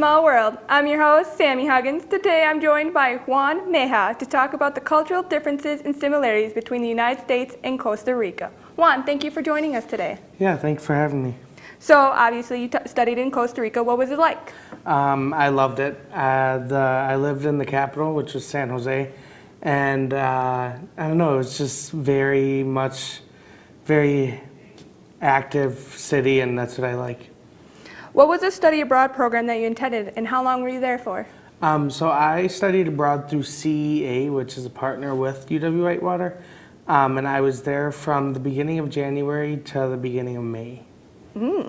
Small World. I'm your host, Sami Huggins. Today I'm joined by Juan Mejia to talk about the cultural differences and similarities between the United States and Costa Rica. Juan, thank you for joining us today. Yeah, thanks for having me. So obviously you studied in Costa Rica. What was it like? I loved it. I lived in the capital, which was San Jose, and I don't know, it was just very active city, and that's what I like. What was the study abroad program that you attended, and how long were you there for? So I studied abroad through CEA, which is a partner with UW-Whitewater, and I was there from the beginning of January to the beginning of May.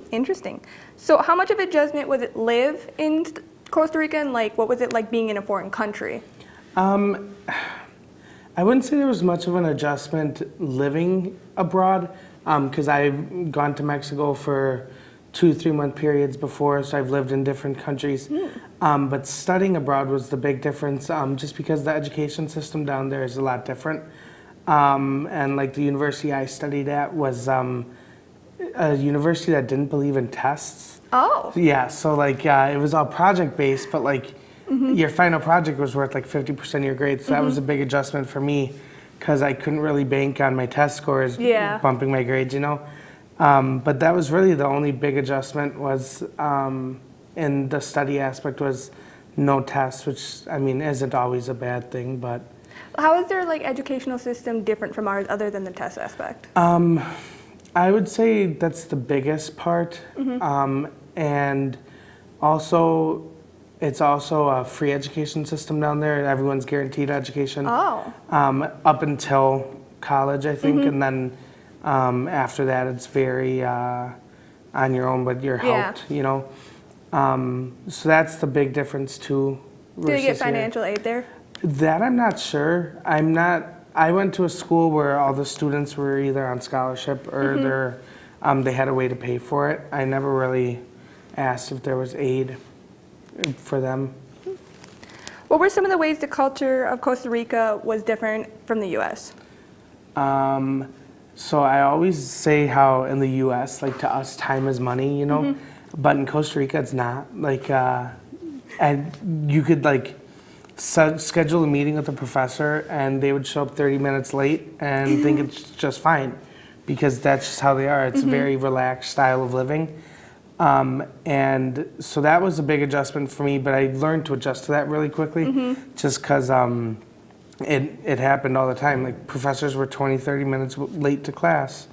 Interesting. So how much of an adjustment was it live in Costa Rica, and what was it like being in a foreign country? I wouldn't say there was much of an adjustment living abroad, because I've gone to Mexico for 2-3 month periods before, so I've lived in different countries. But studying abroad was the big difference, just because the education system down there is a lot different. And like the university I studied at was a university that didn't believe in tests. Oh. Yeah, so it was all project based, but your final project was worth 50% of your grades. So that was a big adjustment for me, because I couldn't really bank on my test scores bumping my grades, But that was really the only big adjustment was in the study aspect was no tests, which isn't always a bad thing, but. How is their educational system different from ours other than the test aspect? I would say that's the biggest part, and also it's also a free education system down there. Everyone's guaranteed education up until college, I think, and then after that it's very on your own, but you're helped, So that's the big difference too. Do you get financial aid there? That I'm not sure. I went to a school where all the students were either on scholarship or they had a way to pay for it. I never really asked if there was aid for them. What were some of the ways the culture of Costa Rica was different from the U.S.? So I always say how in the U.S., to us, time is money, but in Costa Rica, it's not. And you could schedule a meeting with the professor, and they would show up 30 minutes late and think it's just fine, because that's just how they are. It's a very relaxed style of living. And so that was a big adjustment for me, but I learned to adjust to that really quickly, just because it happened all the time. Professors were 20-30 minutes late to class,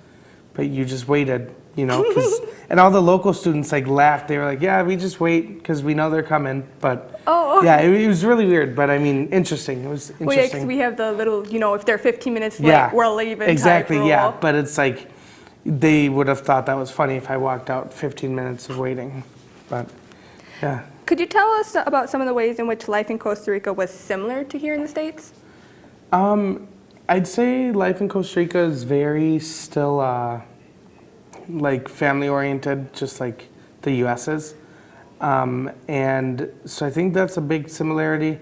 but you just waited, and all the local students laughed. They were yeah, we just wait because we know they're coming. But yeah, it was really weird, but interesting. It was interesting. Well, yeah, 'cause we have the little, if they're 15 minutes late, we're leaving. Exactly, yeah. But it's they would have thought that was funny if I walked out 15 minutes of waiting. But yeah. Could you tell us about some of the ways in which life in Costa Rica was similar to here in the States? I'd say life in Costa Rica is very still family oriented, just like the U.S. is. And so I think that's a big similarity.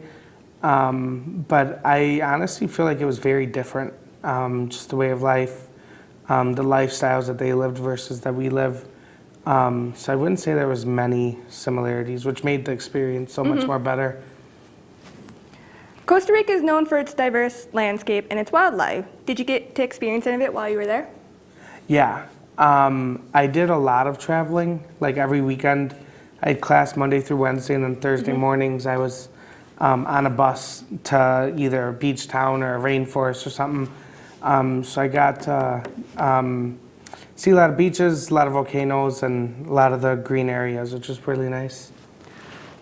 But I honestly feel like it was very different, just the way of life, the lifestyles that they lived versus that we live. So I wouldn't say there was many similarities, which made the experience so much more better. Costa Rica is known for its diverse landscape and its wildlife. Did you get to experience any of it while you were there? Yeah. I did a lot of traveling, every weekend. I had class Monday through Wednesday, and then Thursday mornings I was on a bus to either a beach town or a rainforest or something. So I got to see a lot of beaches, a lot of volcanoes, and a lot of the green areas, which was really nice.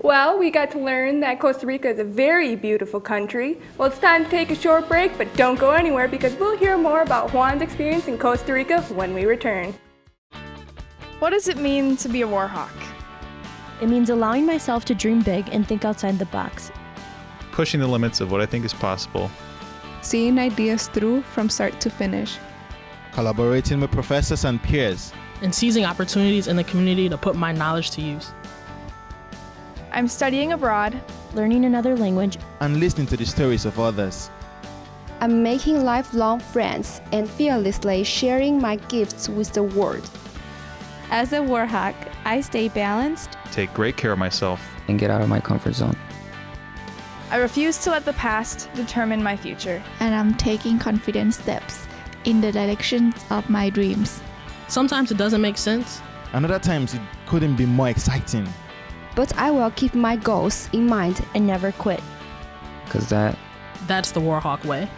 Well, we got to learn that Costa Rica is a very beautiful country. Well, it's time to take a short break, but don't go anywhere because we'll hear more about Juan's experience in Costa Rica when we return. What does it mean to be a warhawk? It means allowing myself to dream big and think outside the box. Pushing the limits of what I think is possible. Seeing ideas through from start to finish. Collaborating with professors and peers. And seizing opportunities in the community to put my knowledge to use. I'm studying abroad, learning another language, and listening to the stories of others. I'm making lifelong friends and fearlessly sharing my gifts with the world. As a Warhawk, I stay balanced, take great care of myself, and get out of my comfort zone. I refuse to let the past determine my future. And I'm taking confident steps in the direction of my dreams. Sometimes it doesn't make sense. And other times it couldn't be more exciting. But I will keep my goals in mind and never quit. Because That's the Warhawk way.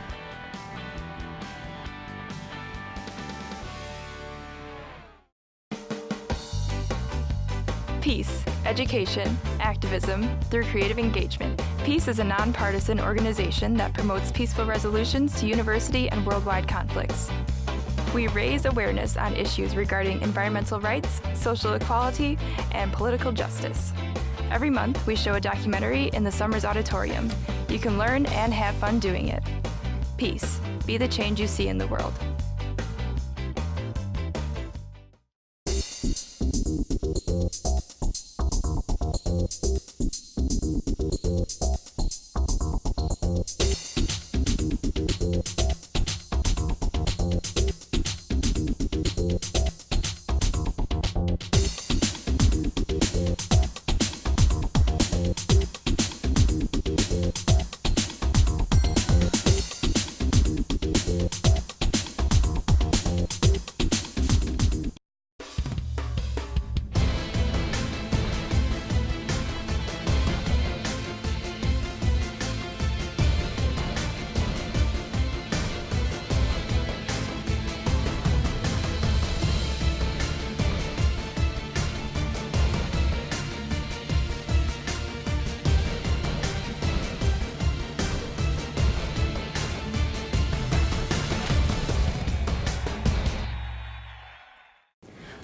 Peace, education, activism, through creative engagement. Peace is a nonpartisan organization that promotes peaceful resolutions to university and worldwide conflicts. We raise awareness on issues regarding environmental rights, social equality, and political justice. Every month, we show a documentary in the Summers Auditorium. You can learn and have fun doing it. Peace. Be the change you see in the world.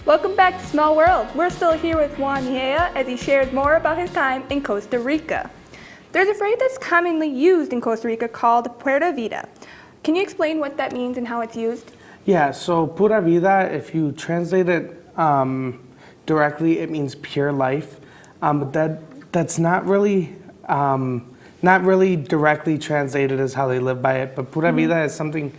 Welcome back to Small World. We're still here with Juan Mejia as he shares more about his time in Costa Rica. There's a phrase that's commonly used in Costa Rica called Pura Vida. Can you explain what that means and how it's used? Yeah, so Pura Vida, if you translate it directly, it means pure life. But that's not really directly translated as how they live by it. But Pura Vida is something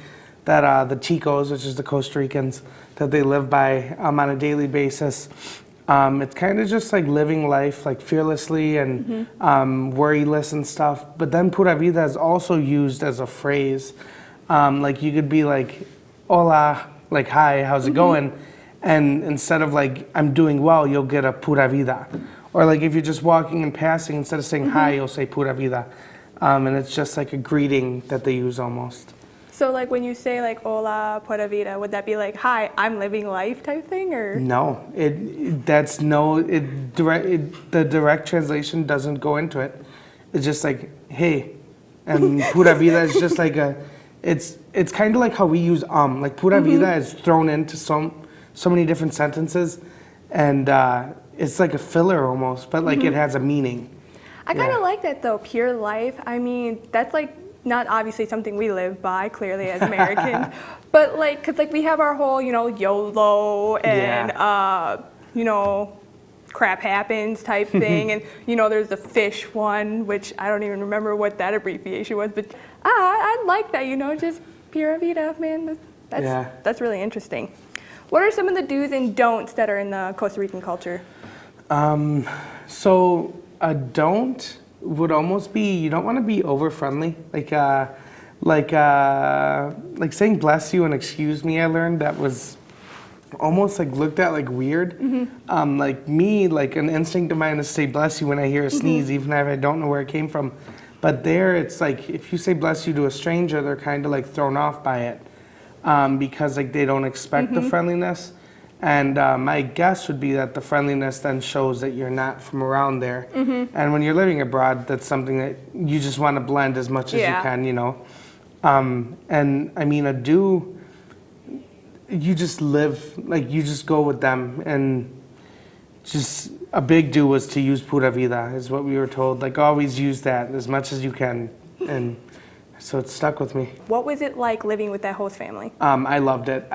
that the Chicos, which is the Costa Ricans, that they live by on a daily basis. It's kind of just like living life like fearlessly and worryless and stuff. But then Pura Vida is also used as a phrase. Like you could be like, hola, like hi, how's it going? And instead of like, I'm doing well, you'll get a Pura Vida. Or like if you're just walking and passing, instead of saying hi, you'll say Pura Vida. And it's just like a greeting that they use almost. So like when you say like hola, pura vida, would that be like, hi, I'm living life type thing, or? No, the direct translation doesn't go into it. It's just like, hey, and pura vida is just like it's kind of like how we use like pura vida is thrown into so many different sentences, and it's like a filler almost, but like it has a meaning. I kind of like that though, pure life. I mean, that's like, not obviously something we live by, clearly, as Americans, but like, cause like we have our whole, YOLO and, crap happens type thing. And, there's the fish one, which I don't even remember what that abbreviation was, but I like that, just pura vida, man. That's really interesting. What are some of the do's and don'ts that are in the Costa Rican culture? So a don't would almost be, you don't want to be over friendly, like saying bless you and excuse me. I learned that was almost like looked at like weird. Like me, like an instinct of mine is to say bless you when I hear a sneeze, even if I don't know where it came from. But there, it's like if you say bless you to a stranger, they're kind of like thrown off by it because like they don't expect the friendliness. And my guess would be that the friendliness then shows that you're not from around there. And when you're living abroad, that's something that you just want to blend as much as you can, And I mean, a do, you just live, like you just go with them. And just a big do was to use Pura Vida, is what we were told. Like always use that as much as you can. And so it stuck with me. What was it like living with that host family? I loved it.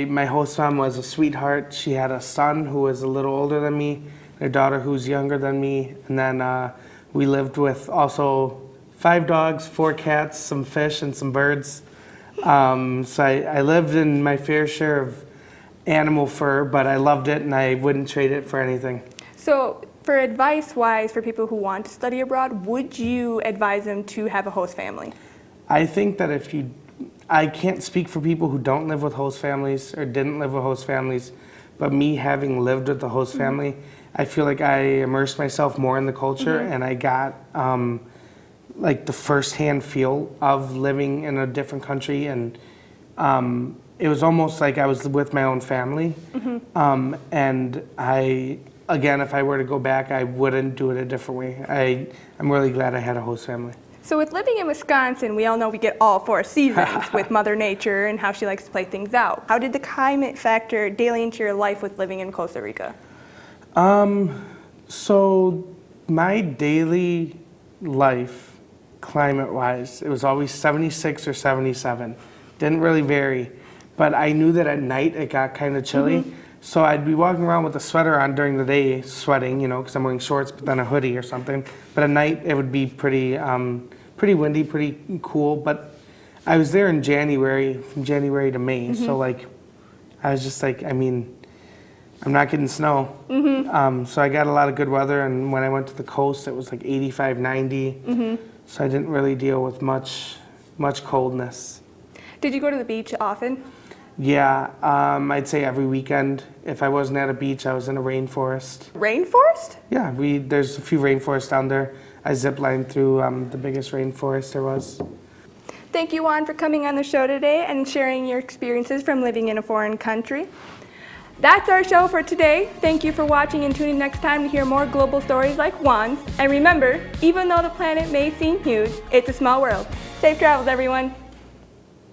My host mom was a sweetheart. She had a son who was a little older than me, and a daughter who's younger than me. And then we lived with also 5 dogs, 4 cats, some fish, and some birds. So I lived in my fair share of animal fur, but I loved it and I wouldn't trade it for anything. So for advice-wise, for people who want to study abroad, would you advise them to have a host family? I think that I can't speak for people who don't live with host families or didn't live with host families, but me having lived with the host family, I feel like I immersed myself more in the culture and I got like the first-hand feel of living in a different country, and it was almost like I was with my own family. And again, if I were to go back, I wouldn't do it a different way. I'm really glad I had a host family. So with living in Wisconsin, we all know we get all 4 seasons with Mother Nature and how she likes to play things out. How did the climate factor daily into your life with living in Costa Rica? So my daily life, climate-wise, it was always 76 or 77. Didn't really vary. But I knew that at night it got kind of chilly. So I'd be walking around with a sweater on during the day, sweating, because I'm wearing shorts, but then a hoodie or something. But at night it would be pretty windy, pretty cool. But I was there in January, from January to May. So like, I was just like, I'm not getting snow. So I got a lot of good weather, and when I went to the coast, it was like 85, 90. So I didn't really deal with much coldness. Did you go to the beach often? Yeah, I'd say every weekend. If I wasn't at a beach, I was in a rainforest. Rainforest? Yeah, there's a few rainforests down there. I zip-lined through the biggest rainforest there was. Thank you, Juan, for coming on the show today and sharing your experiences from living in a foreign country. That's our show for today. Thank you for watching, and tune in next time to hear more global stories like Juan's. And remember, even though the planet may seem huge, it's a small world. Safe travels, everyone.